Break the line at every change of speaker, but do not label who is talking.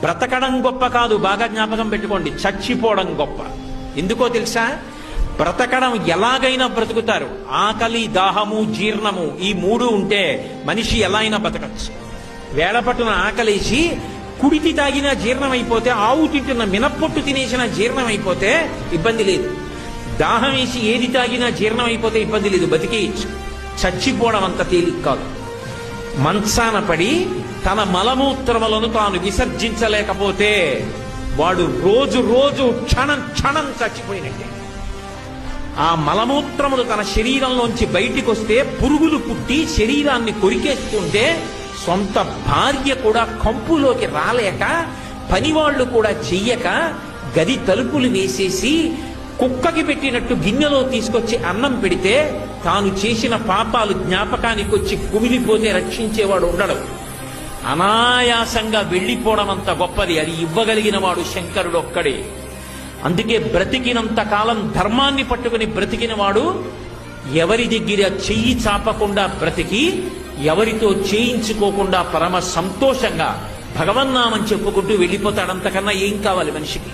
బ్రతకడం గొప్ప కాదు, బాగా జ్ఞాపకం పెట్టుకోండి, చచ్చిపోవడం గొప్ప. ఎందుకో తెలుసా? బ్రతకడం ఎలాగైనా బ్రతుకుతారు. ఆకలి, దాహము, జీర్ణము ఈ మూడు ఉంటే మనిషి ఎలా అయినా బ్రతకచ్చు. వేళపట్టున ఆకలేసి కుడితి తాగినా జీర్ణం అయిపోతే, ఆవు తింటున్న మినప్పొట్టు తినేసిన జీర్ణం అయిపోతే ఇబ్బంది లేదు. దాహం వేసి ఏది తాగినా జీర్ణం అయిపోతే ఇబ్బంది లేదు, బతికేయచ్చు. చచ్చిపోవడం అంత తేలిక కాదు. మంచాన పడి తన మలమూత్రములను తాను విసర్జించలేకపోతే వాడు రోజు రోజు క్షణం క్షణం చచ్చిపోయినట్టే. ఆ మలమూత్రములు తన శరీరంలోంచి బయటికి వస్తే పురుగులు పుట్టి శరీరాన్ని కొరికేస్తుంటే సొంత భార్య కూడా కంపులోకి రాలేక, పనివాళ్లు కూడా చెయ్యక, గది తలుపులు వేసేసి కుక్కకి పెట్టినట్టు గిన్నెలో తీసుకొచ్చి అన్నం పెడితే తాను చేసిన పాపాలు జ్ఞాపకానికి వచ్చి కుమిలిపోతే రక్షించేవాడు ఉండడు. అనాయాసంగా వెళ్ళిపోవడం అంత గొప్పది. అది ఇవ్వగలిగిన వాడు శంకరుడు ఒక్కడే. అందుకే బ్రతికినంత కాలం ధర్మాన్ని పట్టుకుని బ్రతికిన వాడు ఎవరి దగ్గర చెయ్యి చాపకుండా బ్రతికి, ఎవరితో చేయించుకోకుండా పరమ సంతోషంగా భగవన్నామని చెప్పుకుంటూ వెళ్ళిపోతాడు. అంతకన్నా ఏం కావాలి మనిషికి?